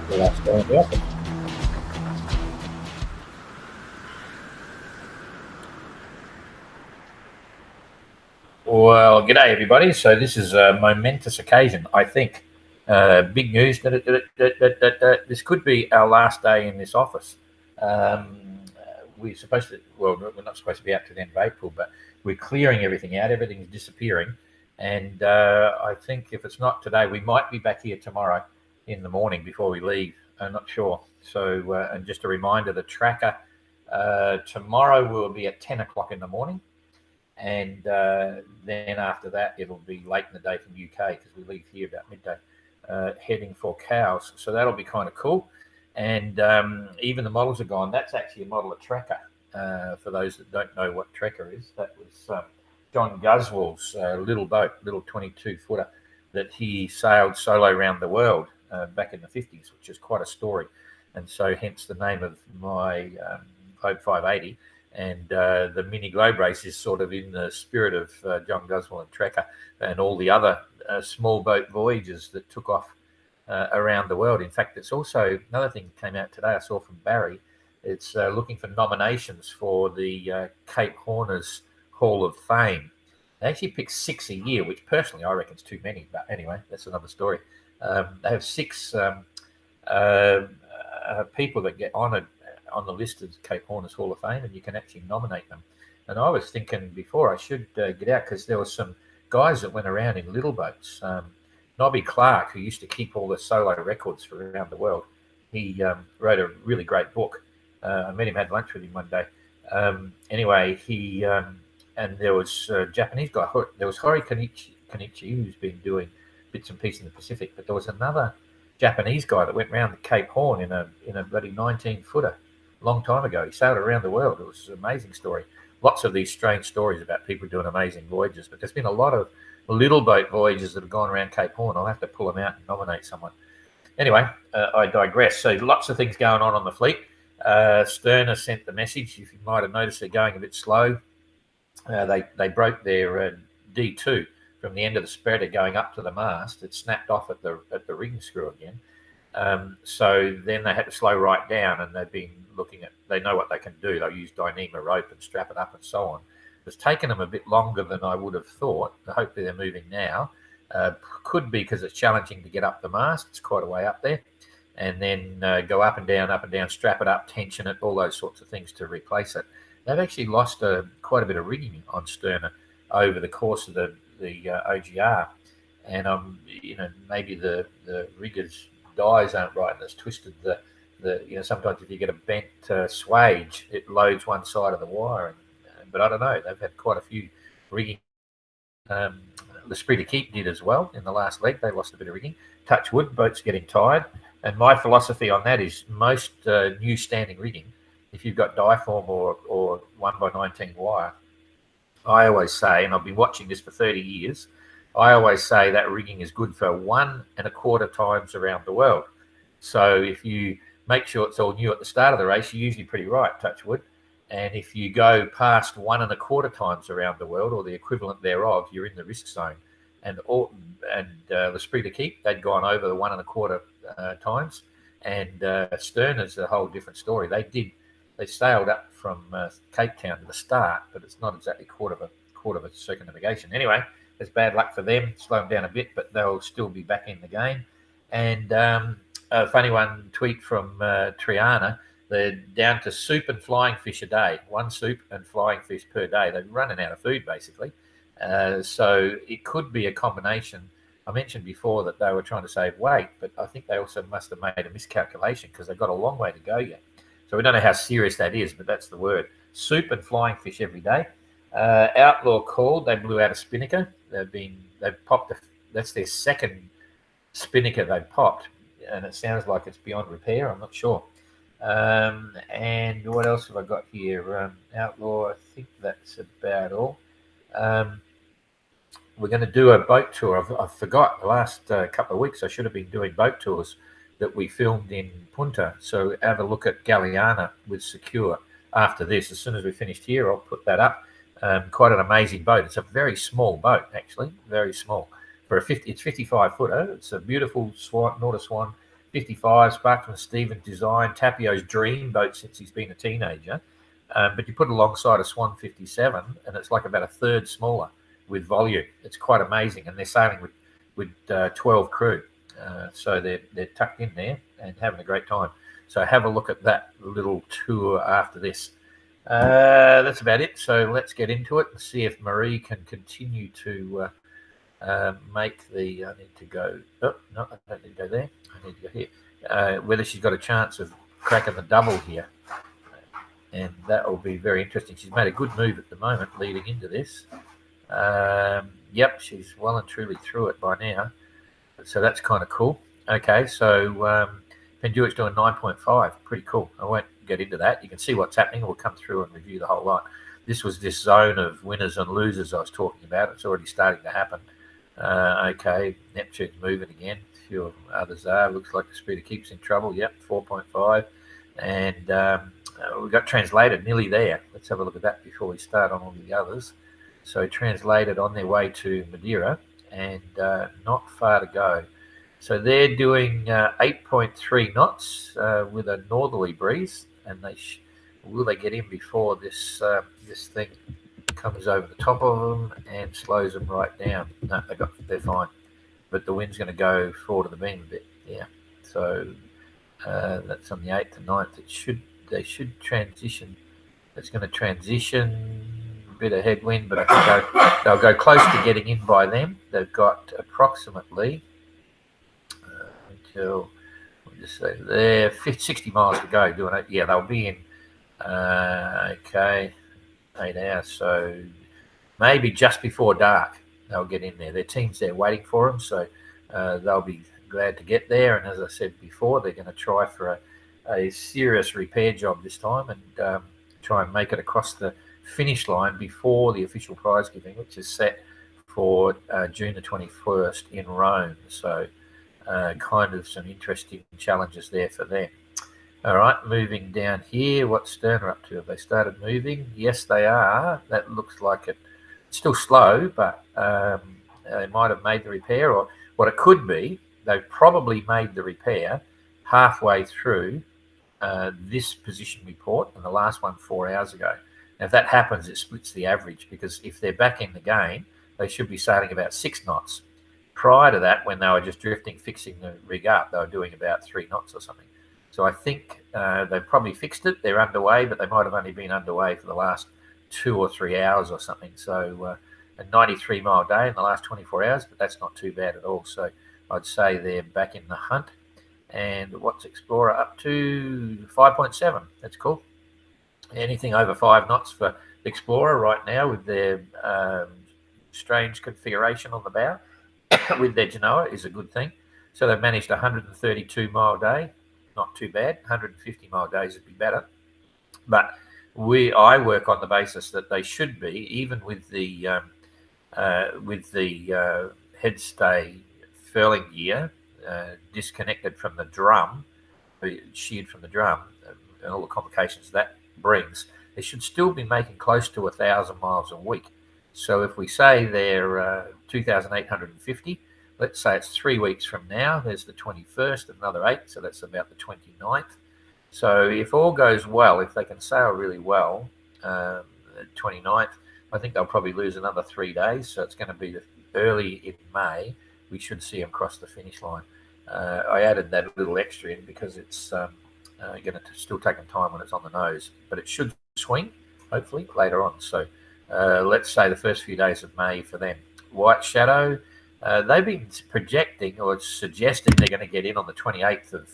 the last day in the office. Well, g'day everybody. So this is a momentous occasion, I think. Big news that this could be our last day in this office. We're supposed to, well, we're not supposed to be out to the end of April, but we're clearing everything out. Everything's disappearing, and I think if it's not today, we might be back here tomorrow in the morning before we leave. I'm not sure. So, and just a reminder, the tracker tomorrow will be at 10 o'clock in the morning. And then after that, it'll be late in the day from UK because we leave here about midday, heading for Cows. So that'll be kind of cool. And even the models are gone. That's actually a model of Trekker. For those that don't know what Trekker is, that was John Guswell's little boat, little 22-footer that he sailed solo around the world back in the 50s, which is quite a story. And so hence the name of my Globe 580. And the mini globe race is sort of in the spirit of John Guswell and Trekker and all the other small boat voyages that took off around the world. In fact, it's also another thing that came out today I saw from Barry. It's looking for nominations for the Cape Horners Hall of Fame. They actually pick 6 a year, which personally I reckon is too many. But anyway, that's another story. They have 6 people that get honoured on the list of Cape Horners Hall of Fame, and you can actually nominate them. And I was thinking before I should get out because there were some guys that went around in little boats. Nobby Clark, who used to keep all the solo records for around the world, he wrote a really great book. I met him, had lunch with him one day. Anyway, he and there was a Japanese guy. There was Hori Kanichi, who's been doing bits and pieces in the Pacific, but there was another Japanese guy that went around the Cape Horn in a bloody 19-footer. Long time ago. He sailed around the world. It was an amazing story. Lots of these strange stories about people doing amazing voyages, but there's been a lot of little boat voyages that have gone around Cape Horn. I'll have to pull them out and nominate someone. Anyway, I digress. So lots of things going on the fleet. Stern has sent the message. If you might have noticed, they're going a bit slow. They broke their D2 from the end of the spreader going up to the mast. It snapped off at the rigging screw again. So then they had to slow right down, and they've been looking at, they know what they can do. They'll use Dyneema rope and strap it up and so on. It's taken them a bit longer than I would have thought. Hopefully they're moving now. Could be because it's challenging to get up the mast. It's quite a way up there. And then go up and down, strap it up, tension it, all those sorts of things to replace it. They've actually lost quite a bit of rigging on Sterner over the course of the OGR. And maybe the riggers' dies aren't right, and it's twisted the sometimes if you get a bent swage, it loads one side of the wire. But I don't know. They've had quite a few rigging. L'Esprit de Keep did as well in the last leg. They lost a bit of rigging. Touch wood, boats getting tired. And my philosophy on that is most new standing rigging, if you've got diform or 1x19 wire, I always say, and I've been watching this for 30 years, I always say that rigging is good for 1 1/4 times around the world. So if you make sure it's all new at the start of the race, you're usually pretty right, touch wood. And if you go past 1 1/4 times around the world, or the equivalent thereof, you're in the risk zone. And L'Esprit de Keep, they'd gone over the 1 1/4 times. And Stern is a whole different story. They sailed up from Cape Town to the start, but it's not exactly quarter of a circumnavigation. Anyway, it's bad luck for them. Slow them down a bit, but they'll still be back in the game. And a funny one tweet from Triana. They're down to soup and flying fish a day. 1 soup and flying fish per day. They're running out of food, basically. So it could be a combination. I mentioned before that they were trying to save weight, but I think they also must have made a miscalculation because they've got a long way to go yet. So we don't know how serious that is, but that's the word. Soup and flying fish every day. Outlaw called. They blew out a spinnaker. They've popped. That's their second spinnaker they've popped, and it sounds like it's beyond repair. I'm not sure. And what else have I got here? Outlaw. I think that's about all. We're going to do a boat tour. I forgot the last couple of weeks. I should have been doing boat tours that we filmed in Punta. So have a look at Galliana with Secure after this. As soon as we finished here, I'll put that up. Quite an amazing boat. It's a very small boat, actually, very small. It's 55 footer. It's a beautiful swan, Norda Swan, 55, Sparkman Stevens design, Tapio's dream boat since he's been a teenager. But you put it alongside a Swan 57, and it's like about a third smaller with volume. It's quite amazing, and they're sailing with 12 crew, so they're tucked in there and having a great time. So have a look at that little tour after this. That's about it. So let's get into it and see if Marie can continue to make the. I need to go. Oh no, I don't need to go there. I need to go here. Whether she's got a chance of cracking the double here. And that will be very interesting. She's made a good move at the moment leading into this. Yep, she's well and truly through it by now. So that's kind of cool. Okay, so Penduic's doing 9.5. Pretty cool. I won't get into that. You can see what's happening. We'll come through and review the whole lot. This was this zone of winners and losers I was talking about. It's already starting to happen. Okay, Neptune's moving again. A few others are. Looks like the Speeder keeps in trouble. Yep, 4.5. And we got translated nearly there. Let's have a look at that before we start on all the others. So translated on their way to Madeira and not far to go. So they're doing 8.3 knots with a northerly breeze, and will they get in before this this thing comes over the top of them and slows them right down? No, they're fine, but the wind's going to go forward of the beam a bit. Yeah, so that's on the 8th and 9th. They should transition. It's going to transition, a bit of headwind, but I think they'll go close to getting in by them. They've got approximately until we'll just say there 60 miles to go doing it. Yeah, they'll be in. Okay, 8 hours. So maybe just before dark they'll get in there. Their team's there waiting for them, so they'll be glad to get there. And as I said before, they're going to try for a serious repair job this time and try and make it across the finish line before the official prize giving, which is set for June the 21st in Rome. So kind of some interesting challenges there for them. All right, moving down here, what's Sterner up to? Have they started moving? Yes, they are. That looks like it's still slow, but they might have made the repair, or what it could be, they've probably made the repair halfway through this position report and the last one 4 hours ago. Now, if that happens, it splits the average, because if they're back in the game, they should be sailing about 6 knots. Prior to that, when they were just drifting, fixing the rig up, they were doing about 3 knots or something. So I think they've probably fixed it. They're underway, but they might have only been underway for the last 2 or 3 hours or something. So a 93-mile day in the last 24 hours, but that's not too bad at all. So I'd say they're back in the hunt. And what's Explorer up to? 5.7. That's cool. Anything over 5 knots for Explorer right now with their strange configuration on the bow with their Genoa is a good thing. So they've managed a 132-mile day. Not too bad. 150-mile days would be better. But I work on the basis that they should be, even with the headstay furling gear disconnected from the drum, sheared from the drum, and all the complications that brings, they should still be making close to 1,000 miles a week. So if we say they're 2,850, let's say it's 3 weeks from now, there's the 21st, another 8, so that's about the 29th. So if all goes well, if they can sail really well, the 29th, I think they'll probably lose another 3 days. So it's going to be early in May. We should see them cross the finish line. I added that little extra in because it's going to still take them time when it's on the nose, but it should swing, hopefully, later on. So let's say the first few days of May for them. White Shadow, they've been projecting or suggesting they're going to get in on the 28th of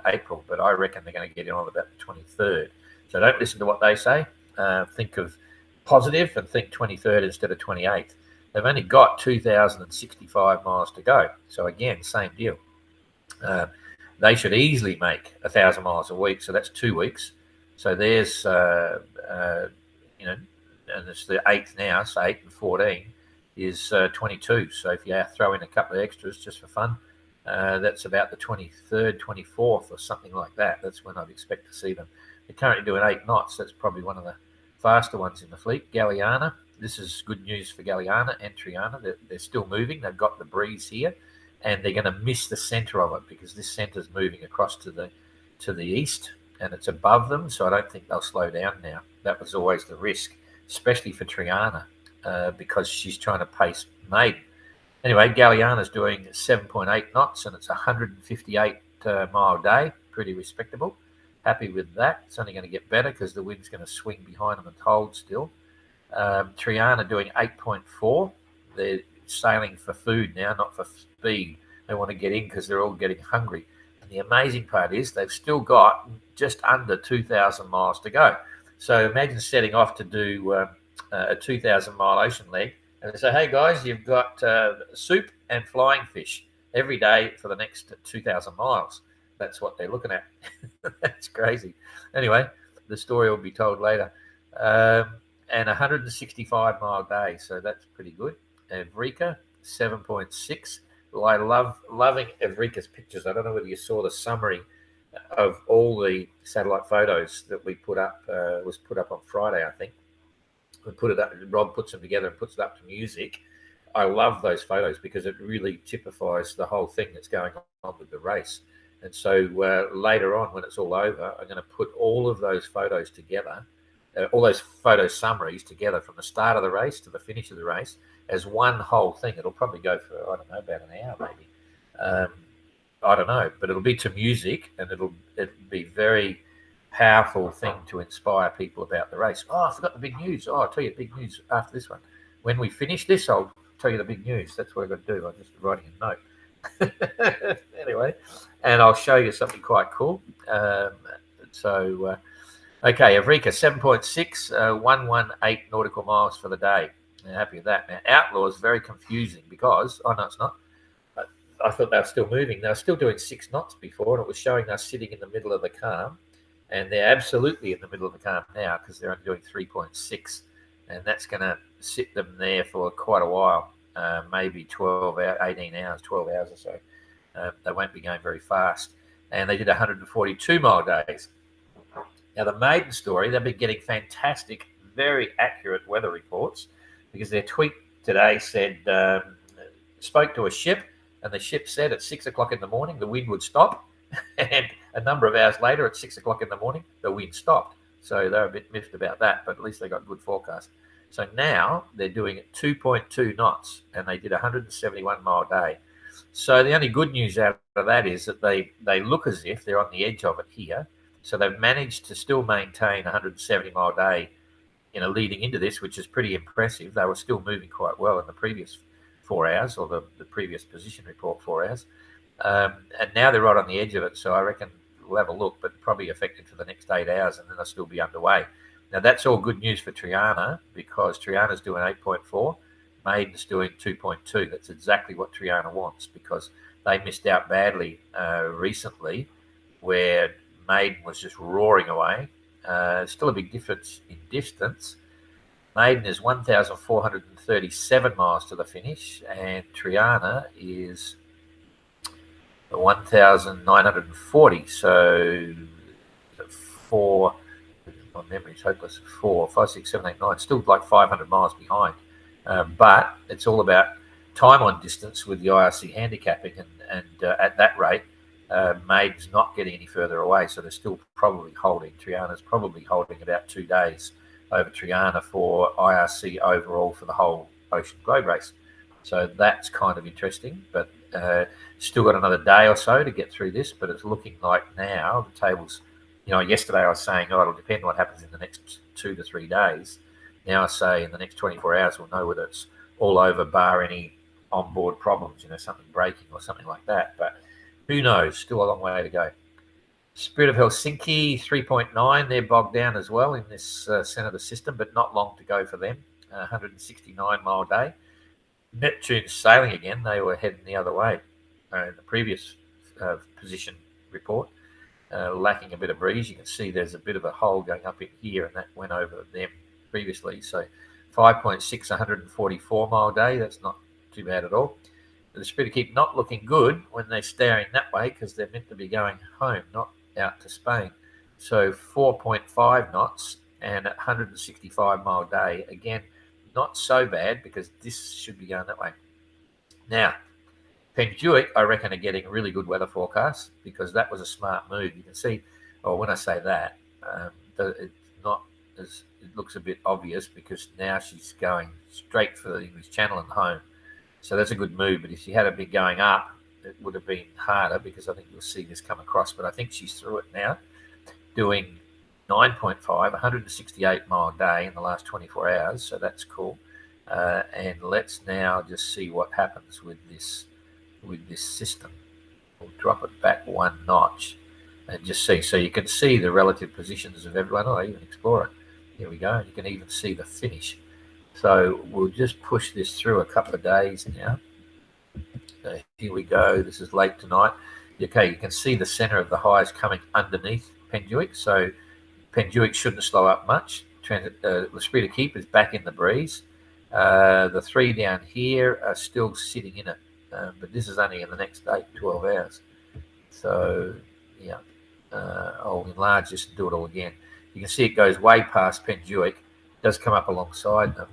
April, but I reckon they're going to get in on about the 23rd. So don't listen to what they say. Think of positive and think 23rd instead of 28th. They've only got 2,065 miles to go. So again, same deal. They should easily make 1,000 miles a week. So that's 2 weeks. So there's, and it's the 8th now, so 8 and 14 is 22. So if you throw in a couple of extras just for fun, that's about the 23rd, 24th or something like that. That's when I'd expect to see them. They're currently doing 8 knots. That's probably one of the faster ones in the fleet. Galliana, this is good news for Galliana and Triana. They're still moving. They've got the breeze here. and they're going to miss the centre of it because this centre is moving across to the east, and it's above them. So I don't think they'll slow down now. That was always the risk, especially for Triana, because she's trying to pace Maiden. Anyway, Galliana's doing 7.8 knots, and it's a 158 mile day. Pretty respectable. Happy with that. It's only going to get better because the wind's going to swing behind them and hold still. Triana doing 8.4. They're sailing for food now, not for speed. They want to get in because they're all getting hungry. And the amazing part is they've still got just under 2,000 miles to go. So imagine setting off to do a 2,000 mile ocean leg, and they say, hey guys, you've got soup and flying fish every day for the next 2,000 miles. That's what they're looking at. That's crazy. Anyway, the story will be told later. And 165 mile day, so that's pretty good. Evrika, 7.6. Well, I loving Evrika's pictures. I don't know whether you saw the summary of all the satellite photos that we put up. Was put up on Friday, I think. We put it up. Rob puts them together and puts it up to music. I love those photos because it really typifies the whole thing that's going on with the race. And so later on, when it's all over, I'm going to put all of those photos together, all those photo summaries together from the start of the race to the finish of the race as one whole thing. It'll probably go for, I don't know, about an hour maybe. I don't know, but it'll be to music, and it'll be very powerful thing to inspire people about the race. Oh, I forgot the big news. Oh, I'll tell you the big news after this one. When we finish this, I'll tell you the big news. That's what I've got to do. I'm just writing a note. Anyway, and I'll show you something quite cool. Okay, Evrika, 7.6, 118 nautical miles for the day. I'm happy with that. Now, Outlaw is very confusing because, oh no, it's not. I thought they were still moving. They were still doing 6 knots before, and it was showing us sitting in the middle of the calm. And they're absolutely in the middle of the calm now because they're only doing 3.6. And that's going to sit them there for quite a while, maybe 18 hours, 12 hours or so. They won't be going very fast. And they did 142 mile days. Now, the maiden story, they've been getting fantastic, very accurate weather reports because their tweet today said, spoke to a ship, and the ship said at 6 o'clock in the morning, the wind would stop. And a number of hours later, at 6 o'clock in the morning, the wind stopped. So they're a bit miffed about that, but at least they got good forecast. So now they're doing 2.2 knots, and they did a 171 mile day. So the only good news out of that is that they look as if they're on the edge of it here. So they've managed to still maintain 170 mile day, leading into this, which is pretty impressive. They were still moving quite well in the previous 4 hours, or the previous position report 4 hours. And now they're right on the edge of it. So I reckon we'll have a look, but probably affected for the next 8 hours, and then they'll still be underway. Now, that's all good news for Triana because Triana's doing 8.4. Maiden's doing 2.2. That's exactly what Triana wants because they missed out badly recently where Maiden was just roaring away. Still a big difference in distance. Maiden is 1,437 miles to the finish, and Triana is 1,940. So my memory's hopeless. 4, 5, 6, 7, 8, 9. Still like 500 miles behind. But it's all about time on distance with the IRC handicapping, and at that rate, Maiden's not getting any further away, so they're still probably holding. Triana's probably holding about 2 days over Triana for IRC overall for the whole Ocean Globe race. So that's kind of interesting, but still got another day or so to get through this, but it's looking like now the tables, yesterday I was saying, it'll depend what happens in the next 2 to 3 days. Now I say in the next 24 hours, we'll know whether it's all over bar any onboard problems, something breaking or something like that. But who knows? Still a long way to go. Spirit of Helsinki, 3.9. They're bogged down as well in this centre of the system, but not long to go for them. 169 mile day. Neptune's sailing again. They were heading the other way in the previous position report, lacking a bit of breeze. You can see there's a bit of a hole going up in here, and that went over them previously. So 5.6, 144 mile day. That's not too bad at all. The Spirit keep not looking good when they're staring that way because they're meant to be going home, not out to Spain. So 4.5 knots and 165 mile day. Again, not so bad because this should be going that way. Now, Penduick, I reckon, are getting really good weather forecasts because that was a smart move. You can see, or when I say that, it's not as, it looks a bit obvious because now she's going straight for the English Channel and home. So that's a good move. But if she had been going up, it would have been harder because I think you'll see this come across. But I think she's through it now, doing 9.5, 168-mile day in the last 24 hours. So that's cool. And let's now just see what happens with this system. We'll drop it back one notch and just see. So you can see the relative positions of everyone. Oh, even Explorer. Here we go. You can even see the finish. So we'll just push this through a couple of days now. Here we go. This is late tonight. Okay, you can see the center of the highs coming underneath Penduick. So Penduick shouldn't slow up much. L'Esprit de Keep is back in the breeze. The three down here are still sitting in it. But this is only in the next 12 hours. So, yeah, I'll enlarge this and do it all again. You can see it goes way past Penduick. It does come up alongside them.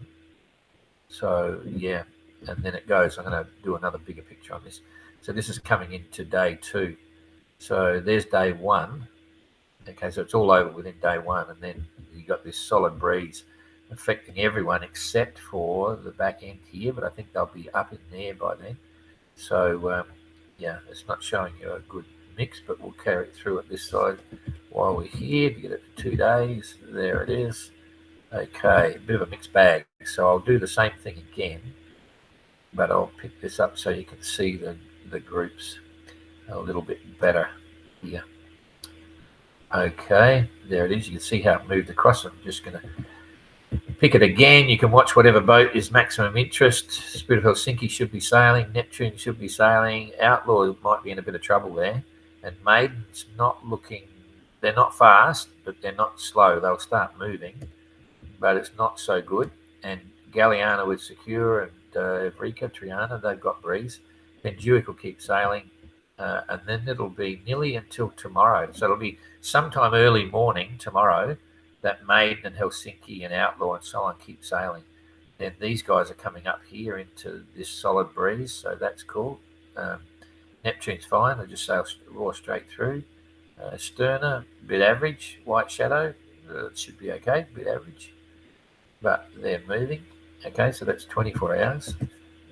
So, yeah, and then it goes. I'm going to do another bigger picture on this. So this is coming into day 2. So there's day 1. Okay, so it's all over within day 1. And then you've got this solid breeze affecting everyone except for the back end here. But I think they'll be up in there by then. So, yeah, it's not showing you a good mix, but we'll carry it through at this side while we're here to get it for 2 days. There it is. Okay, a bit of a mixed bag. So I'll do the same thing again, but I'll pick this up so you can see the groups a little bit better here. Okay, there it is. You can see how it moved across. I'm just going to pick it again. You can watch whatever boat is maximum interest. Spirit of Helsinki should be sailing. Neptune should be sailing. Outlaw might be in a bit of trouble there. And Maiden's not looking, they're not fast, but they're not slow. They'll start moving, but it's not so good. And Galliana with Secure and Evrika, Triana, they've got breeze. Penduick will keep sailing. And then it'll be nearly until tomorrow. So it'll be sometime early morning tomorrow that Maiden and Helsinki and Outlaw and so on keep sailing. Then these guys are coming up here into this solid breeze, so that's cool. Neptune's fine, they just sail raw straight through. Sterna, bit average. White Shadow, it should be okay, bit average. But they're moving. Okay, so that's 24 hours.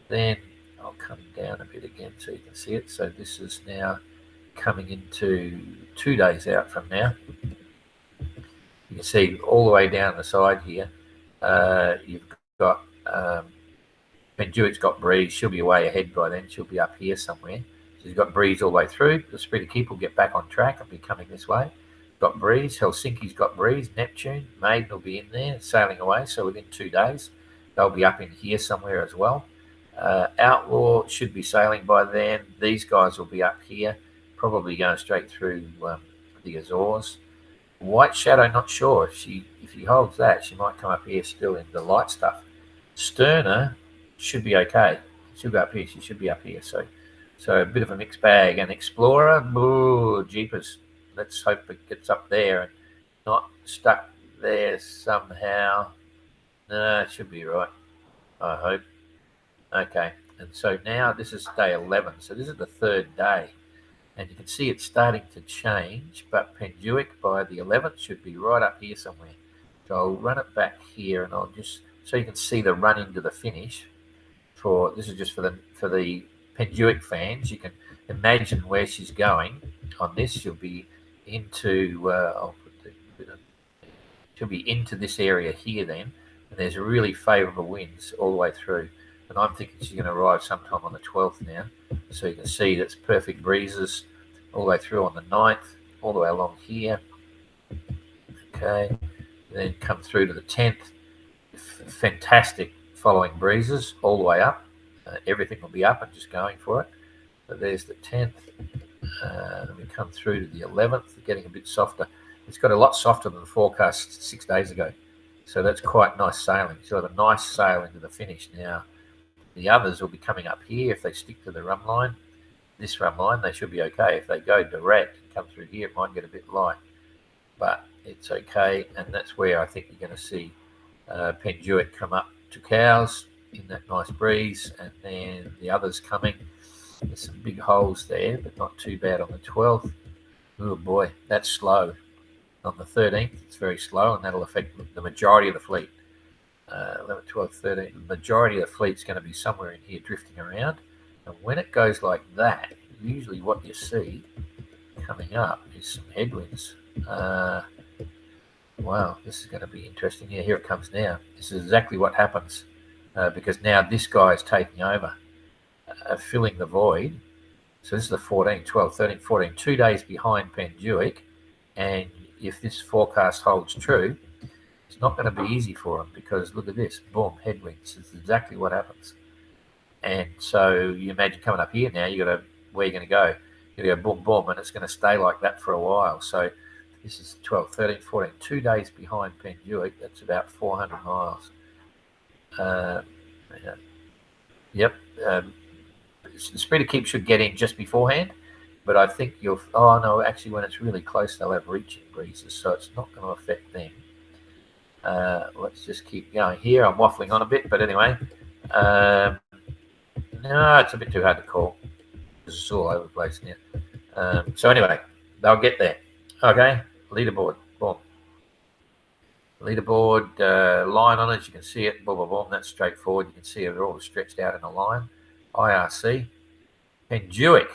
Then I'll come down a bit again so you can see it. So this is now coming into 2 days out from now. You can see all the way down the side here, you've got Penduick's got breeze. She'll be way ahead by then. She'll be up here somewhere. So you've got breeze all the way through. The Spirit of Keep will get back on track and be coming this way. Got breeze. Helsinki's got breeze. Neptune, Maiden will be in there sailing away. So within 2 days, they'll be up in here somewhere as well. Outlaw should be sailing by then. These guys will be up here, probably going straight through the Azores. White Shadow, not sure. If she holds that, she might come up here still in the light stuff. Sterna should be okay. She'll be up here. She should be up here. So a bit of a mixed bag. And Explorer, oh, jeepers. Let's hope it gets up there and not stuck there somehow. No, it should be right, I hope. Okay, and so now this is day 11. So this is the 3rd day. And you can see it's starting to change, but Penduick by the 11th should be right up here somewhere. So I'll run it back here and I'll just, so you can see the run into the finish. This is just for the Penduick fans. You can imagine where she's going on this. She'll be into, she'll be into this area here then. And there's really favourable winds all the way through. And I'm thinking she's going to arrive sometime on the 12th now. So you can see that's perfect breezes all the way through on the 9th, all the way along here. Okay, then come through to the 10th. Fantastic following breezes all the way up. Everything will be up and just going for it. So there's the 10th. We come through to the 11th, getting a bit softer. It's got a lot softer than the forecast 6 days ago. So that's quite nice sailing. So a nice sail into the finish now. The others will be coming up here if they stick to the run line. This run line, they should be okay. If they go direct and come through here, it might get a bit light. But it's okay, and that's where I think you're going to see Penduick come up to Cows in that nice breeze, and then the others coming. There's some big holes there, but not too bad on the 12th. Oh boy, that's slow. On the 13th, it's very slow, and that'll affect the majority of the fleet. 11, 12, 13, the majority of the fleet's going to be somewhere in here drifting around. And when it goes like that, usually what you see coming up is some headwinds. Wow, this is going to be interesting. Yeah, here it comes now. This is exactly what happens because now this guy is taking over, filling the void. So this is the 14, 12, 13, 14, 2 days behind Penduic. And if this forecast holds true, it's not going to be easy for them because look at this, boom, headwinds. This is exactly what happens. And so you imagine coming up here now, where you're going to go. You're going to go boom, boom, and it's going to stay like that for a while. So this is 12, 13, 14, 2 days behind Penduic. That's about 400 miles. Yep. The speed of keep should get in just beforehand, but I think actually when it's really close, they'll have reaching breezes, so it's not going to affect them. Let's just keep going here. I'm waffling on a bit, but anyway. No, it's a bit too hard to call. It's all over the place now. So anyway, they'll get there. Okay, leaderboard. Boom. Leaderboard, line on it. You can see it. Boom, boom, boom. That's straightforward. You can see it all stretched out in a line. IRC. Penduic,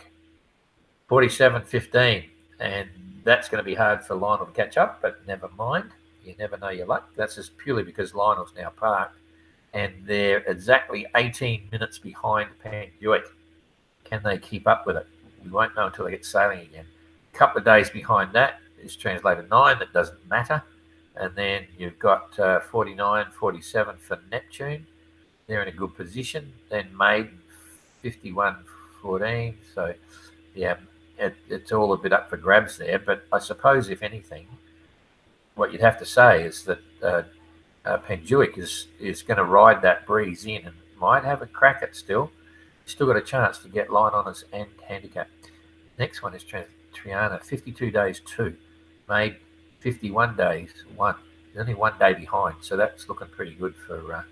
47.15. And that's going to be hard for Lionel to catch up, but never mind. You never know your luck. That's just purely because Lionel's now parked and they're exactly 18 minutes behind Penduic. Can they keep up with it? We won't know until they get sailing again. A couple of days behind that is translated 9. That doesn't matter. And then you've got 49, 47 for Neptune. They're in a good position. Then Maiden, 51, 14. So, yeah, it's all a bit up for grabs there. But I suppose, if anything, what you'd have to say is that Penduic is going to ride that breeze in and might have a crack at still. Still got a chance to get line honors and handicap. Next one is Triana, 52 days 2. Made 51 days 1. There's only 1 day behind, so that's looking pretty good for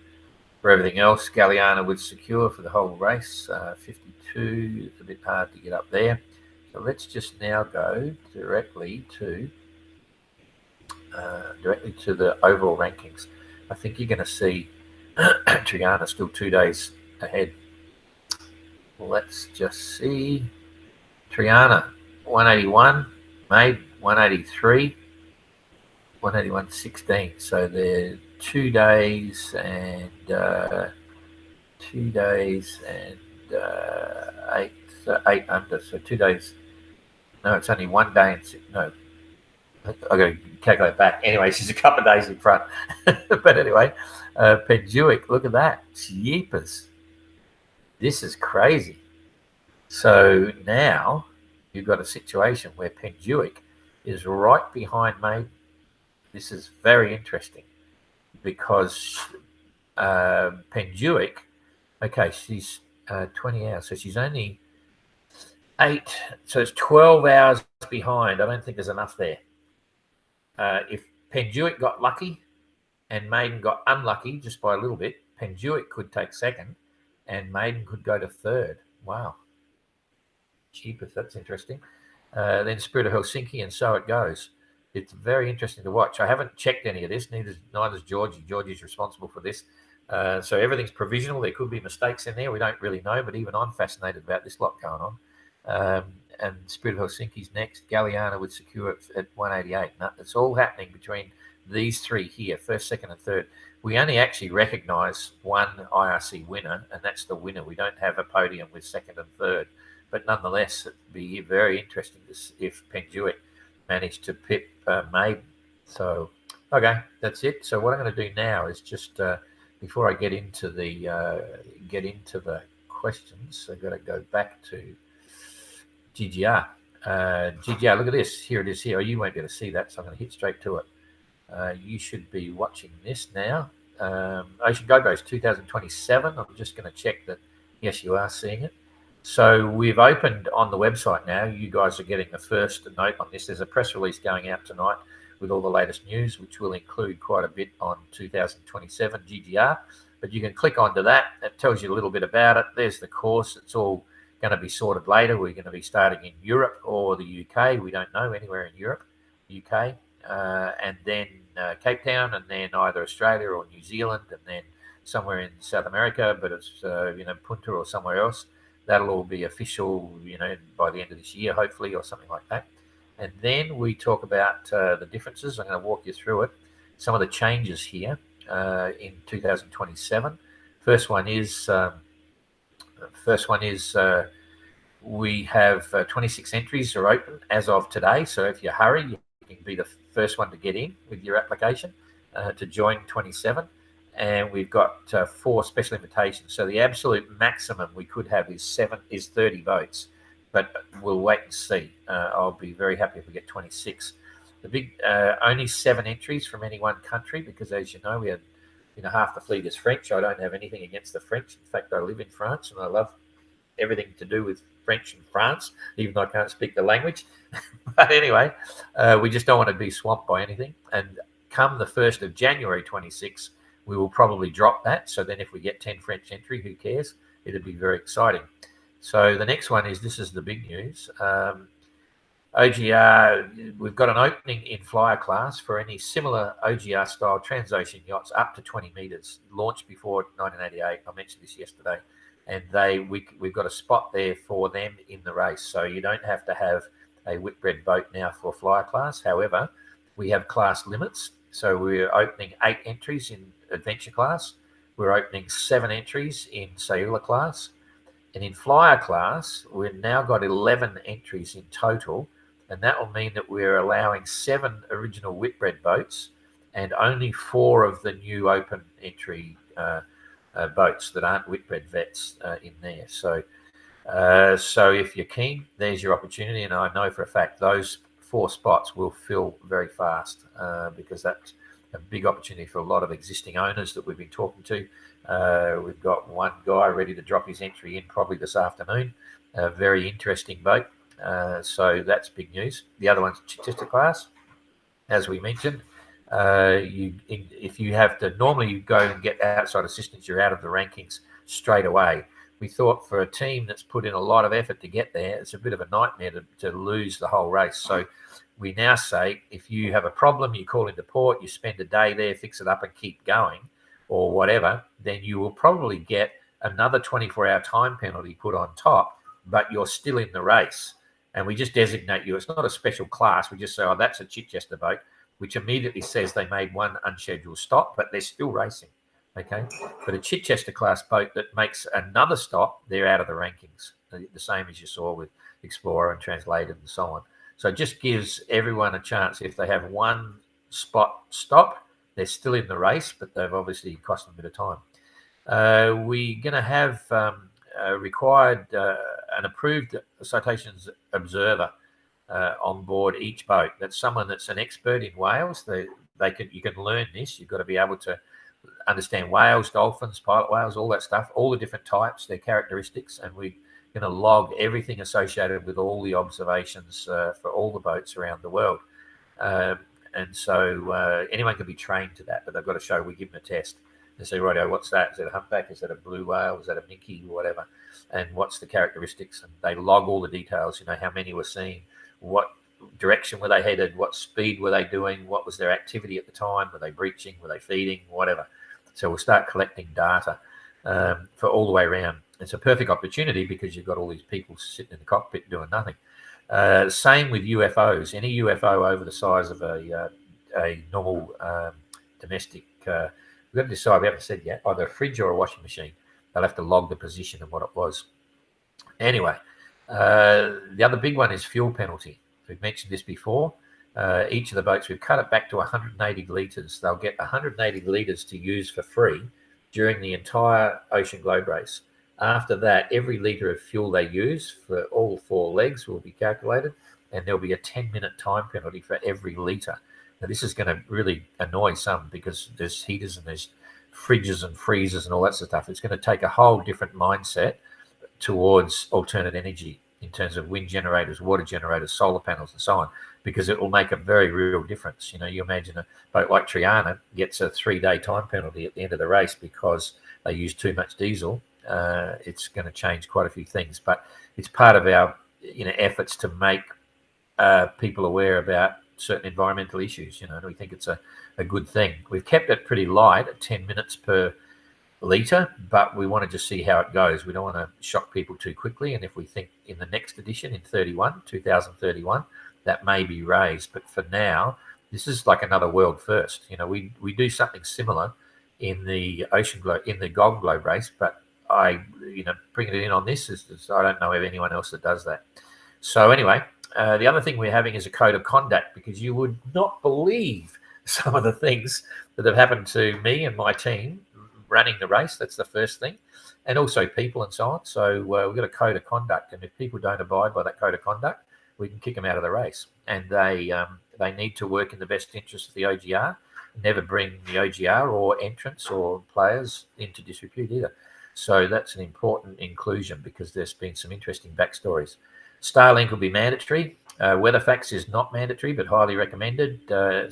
everything else. Galliana would secure for the whole race. 52, it's a bit hard to get up there. So let's just now go directly to the overall rankings. I think you're going to see Triana still 2 days ahead. Let's just see. Triana, 181. Made 183. 181.16. So they're 2 days and 2 days and 8 under. So 2 days. No, it's only 1 day and 6. No, I've got to calculate back. Anyway, she's a couple of days in front. But anyway, Penduic, look at that. Jeepers. This is crazy. So now you've got a situation where Penduic is right behind Maiden. This is very interesting because Penduic, okay, she's 20 hours. So she's only 8. So it's 12 hours behind. I don't think there's enough there. If Penduic got lucky and Maiden got unlucky just by a little bit, Penduic could take second and Maiden could go to third. Wow. Jeepers, that's interesting. Then Spirit of Helsinki, and so it goes. It's very interesting to watch. I haven't checked any of this, neither's Georgie. Georgie's responsible for this. So everything's provisional. There could be mistakes in there. We don't really know, but even I'm fascinated about this lot going on. And Spirit of Helsinki's next. Galliana would secure it at 188. Now, it's all happening between these three here, first, second, and third. We only actually recognise one IRC winner, and that's the winner. We don't have a podium with second and third. But nonetheless, it'd be very interesting if Penduic managed to pip Maiden. So, okay, that's it. So what I'm going to do now is just before I get into the questions, I've got to go back to GGR. GGR, look at this. Here it is here. Oh, you won't be able to see that, so I'm going to hit straight to it. You should be watching this now. Ocean GoGo's 2027. I'm just going to check that, yes, you are seeing it. So we've opened on the website now. You guys are getting the first note on this. There's a press release going out tonight with all the latest news, which will include quite a bit on 2027 GGR. But you can click onto that. It tells you a little bit about it. There's the course. It's all going to be sorted later. We're going to be starting in Europe or the UK. We don't know, anywhere in Europe, UK, and then Cape Town, and then either Australia or New Zealand, and then somewhere in South America, but it's Punta or somewhere else. That'll all be official, by the end of this year, hopefully, or something like that. And then we talk about the differences. I'm going to walk you through it. Some of the changes here in 2027. First one is we have 26 entries are open as of today. So if you hurry, you can be the first one to get in with your application to join 27. And we've got 4 special invitations. So the absolute maximum we could have is 30 votes, but we'll wait and see. I'll be very happy if we get 26. The big only 7 entries from any one country, because as you know, we had half the fleet is French. I don't have anything against the French. In fact, I live in France and I love everything to do with French and France, even though I can't speak the language. But anyway, we just don't want to be swamped by anything. And come the 1st of January 26, we will probably drop that. So then if we get 10 French entry, who cares? It'll be very exciting. So the next one is, this is the big news. OGR, we've got an opening in flyer class for any similar OGR style transocean yachts up to 20 meters, launched before 1988. I mentioned this yesterday. And we've got a spot there for them in the race. So you don't have to have a Whitbread boat now for flyer class. However, we have class limits. So we're opening 8 entries in adventure class. We're opening 7 entries in Sailor class. And in flyer class, we've now got 11 entries in total. And that will mean that we're allowing 7 original Whitbread boats and only 4 of the new open entry boats that aren't Whitbread vets in there. So if you're keen, there's your opportunity. And I know for a fact those 4 spots will fill very fast because that's a big opportunity for a lot of existing owners that we've been talking to. We've got one guy ready to drop his entry in probably this afternoon. A very interesting boat. So that's big news. The other one's Chichester class, as we mentioned. If you have to, normally you go and get outside assistance, you're out of the rankings straight away. We thought for a team that's put in a lot of effort to get there, it's a bit of a nightmare to lose the whole race. So we now say, if you have a problem, you call into port, you spend a day there, fix it up and keep going or whatever, then you will probably get another 24-hour time penalty put on top, but you're still in the race. And we just designate you. It's not a special class. We just say, oh, that's a Chichester boat, which immediately says they made one unscheduled stop, but they're still racing, okay? But a Chichester class boat that makes another stop, they're out of the rankings, the same as you saw with Explorer and Translated and so on. So it just gives everyone a chance. If they have one spot stop, they're still in the race, but they've obviously cost them a bit of time. We're going to have required an approved citations observer on board each boat. That's someone that's an expert in whales. You can learn this. You've got to be able to understand whales, dolphins, pilot whales, all that stuff, all the different types, their characteristics, and we're going to log everything associated with all the observations for all the boats around the world. And so anyone can be trained to that, but they've got to show we give them a test. They say, righto, what's that? Is that a humpback? Is that a blue whale? Is that a minke or whatever? And what's the characteristics? And they log all the details, how many were seen, what direction were they headed, what speed were they doing, what was their activity at the time, were they breaching, were they feeding, whatever. So we'll start collecting data for all the way around. It's a perfect opportunity because you've got all these people sitting in the cockpit doing nothing. Same with UFOs. Any UFO over the size of a normal domestic, we've got to decide, we haven't said yet, either a fridge or a washing machine. They'll have to log the position and what it was. Anyway, the other big one is fuel penalty. We've mentioned this before. Each of the boats, we've cut it back to 180 litres. They'll get 180 litres to use for free during the entire Ocean Globe race. After that, every litre of fuel they use for all 4 legs will be calculated, and there'll be a 10-minute time penalty for every litre. Now, this is going to really annoy some because there's heaters and there's fridges and freezers and all that sort of stuff. It's going to take a whole different mindset towards alternate energy in terms of wind generators, water generators, solar panels, and so on, because it will make a very real difference. You imagine a boat like Triana gets a 3-day time penalty at the end of the race because they use too much diesel. it's going to change quite a few things. But it's part of our efforts to make people aware about certain environmental issues. We think it's a good thing. We've kept it pretty light at 10 minutes per litre, but we want to just see how it goes. We don't want to shock people too quickly. And if we think in the next edition in 2031, that may be raised. But for now, this is like another world first. We do something similar in the Ocean Globe, in the Golden Globe race, but bringing it in on this is I don't know of anyone else that does that. So anyway, the other thing we're having is a code of conduct, because you would not believe some of the things that have happened to me and my team running the race. That's the first thing, and also people and so on. So we've got a code of conduct, and if people don't abide by that code of conduct, we can kick them out of the race. And they need to work in the best interest of the OGR, never bring the OGR or entrants or players into disrepute either. So that's an important inclusion, because there's been some interesting backstories. Starlink will be mandatory. WeatherFax is not mandatory, but highly recommended.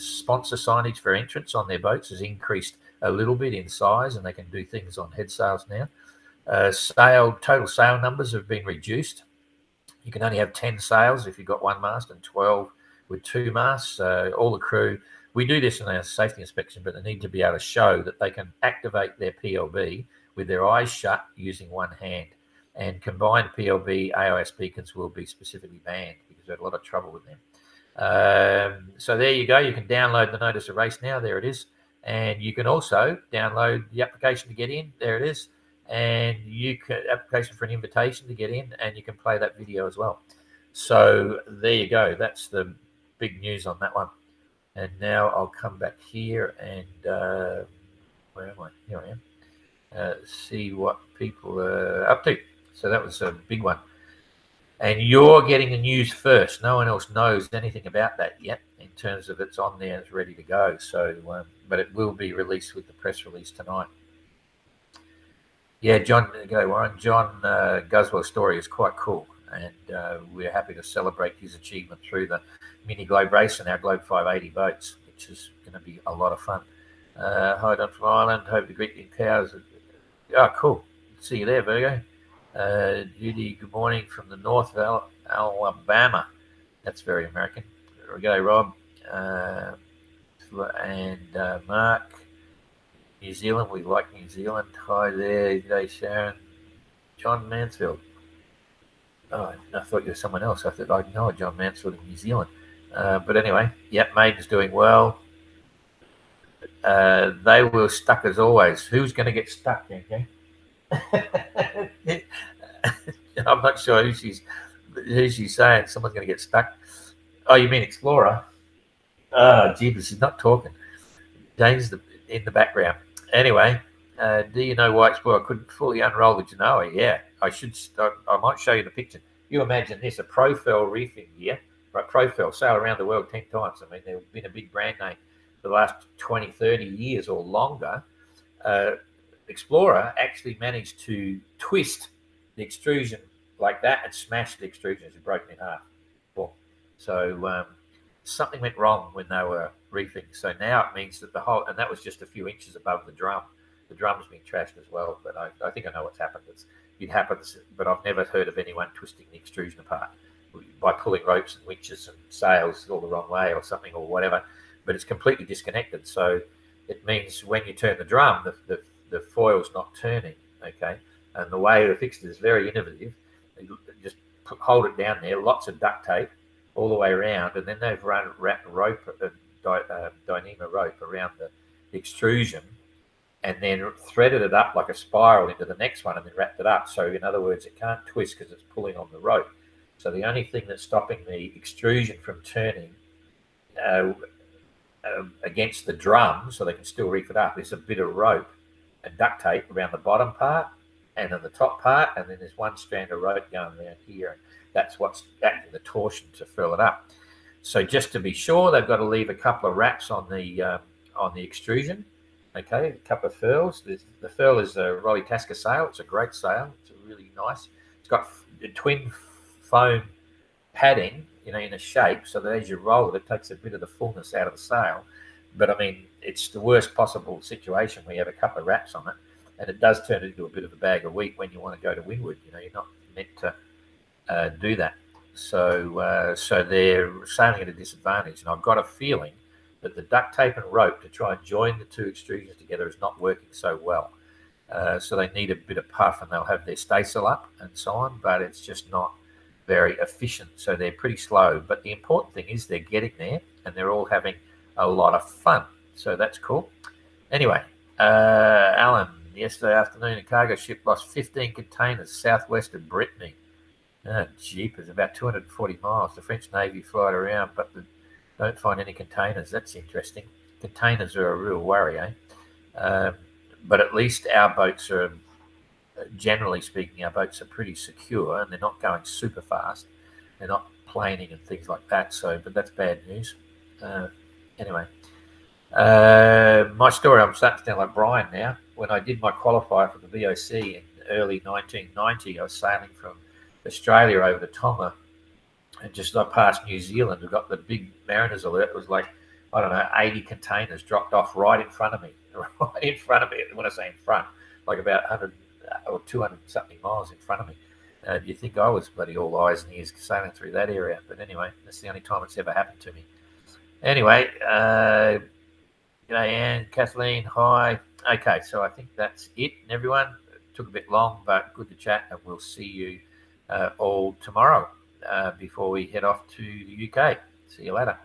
Sponsor signage for entrants on their boats has increased a little bit in size, and they can do things on head sails now. Total sail numbers have been reduced. You can only have 10 sails if you've got one mast, and 12 with two masts. All the crew, we do this in our safety inspection, but they need to be able to show that they can activate their PLB with their eyes shut using one hand. And combined PLB AIS beacons will be specifically banned, because we had a lot of trouble with them. So there you go. You can download the notice of race now. There it is. And you can also download the application to get in. There it is. And you can application for an invitation to get in, and you can play that video as well. So there you go. That's the big news on that one. And now I'll come back here and where am I? Here I am. See what people are up to. So that was a big one. And you're getting the news first. No one else knows anything about that yet, in terms of it's on there, it's ready to go. So, but it will be released with the press release tonight. Yeah, John, go Warren. John Guswell's story is quite cool, and we're happy to celebrate his achievement through the mini globe race and our Globe 580 boats, which is going to be a lot of fun. Hi, Don from Ireland. Hope the greeting cows. Oh, cool. See you there, Virgo. Judy, good morning from the north of Alabama. That's very American. There we go, Rob. And Mark, New Zealand. We like New Zealand. Hi there. G'day, Sharon. John Mansfield. Oh, I thought you were someone else. I thought I'd know a John Mansfield in New Zealand. But anyway, yep, Maiden's doing well. They were stuck as always. Who's going to get stuck, okay? I'm not sure who she's saying. Someone's going to get stuck. Oh, you mean Explorer? Oh, Jeebus, he's not talking. Jane's in the background. Anyway, do you know why Explorer couldn't fully unroll the Genoa? Yeah, I might show you the picture. You imagine this, a Profel reefing gear, right? Profel sail around the world 10 times. I mean, they've been a big brand name for the last 20, 30 years or longer. Explorer actually managed to twist the extrusion like that and smash the extrusion. It's broken in half. Boom. So something went wrong when they were reefing. So now it means that the whole, and that was just a few inches above the drum. The drum's been trashed as well, but I think I know what's happened. It happens, but I've never heard of anyone twisting the extrusion apart by pulling ropes and winches and sails all the wrong way or something or whatever. But it's completely disconnected. So it means when you turn the drum, the foil's not turning, okay? And the way to fix it is very innovative. You just hold it down there, lots of duct tape all the way around, and then they've wrapped rope, Dyneema rope around the extrusion, and then threaded it up like a spiral into the next one, and then wrapped it up. So in other words, it can't twist because it's pulling on the rope. So the only thing that's stopping the extrusion from turning against the drum, so they can still reef it up, is a bit of rope and duct tape around the bottom part and on the top part, and then there's one strand of rope going around here, and that's what's acting the torsion to fill it up. So just to be sure, they've got to leave a couple of wraps on the extrusion. Okay, a couple of furls. The furl is a Rolly Tasca sail. It's a great sail. It's really nice. It's got a twin foam padding, in a shape, so that as you roll it, it takes a bit of the fullness out of the sail. But I mean, it's the worst possible situation where you have a couple of wraps on it. and it does turn into a bit of a bag of wheat when you want to go to windward. You're not meant to do that. So they're sailing at a disadvantage, and I've got a feeling that the duct tape and rope to try and join the two extrusions together is not working so well. So they need a bit of puff, and they'll have their staysail up and so on, but it's just not very efficient. So they're pretty slow. But the important thing is they're getting there, and they're all having a lot of fun. So that's cool. Anyway, Alan, yesterday afternoon, a cargo ship lost 15 containers southwest of Brittany. Jeepers, about 240 miles. The French Navy fly it around, but they don't find any containers. That's interesting. Containers are a real worry, eh? But at least our boats are, generally speaking, our boats are pretty secure, and they're not going super fast. They're not planing and things like that. So, but that's bad news. Anyway, my story, I'm starting to sound like Brian now. When I did my qualifier for the VOC in early 1990, I was sailing from Australia over to Tonga, and just past New Zealand, we got the big mariners alert. It was like, I don't know, 80 containers dropped off right in front of me. Right in front of me. When I say in front, like about 100 or 200 something miles in front of me. You think I was bloody all eyes and ears sailing through that area. But anyway, that's the only time it's ever happened to me. Anyway, Anne, Kathleen, hi. Okay, so I think that's it, everyone. It took a bit long, but good to chat, and we'll see you all tomorrow before we head off to the UK. See you later.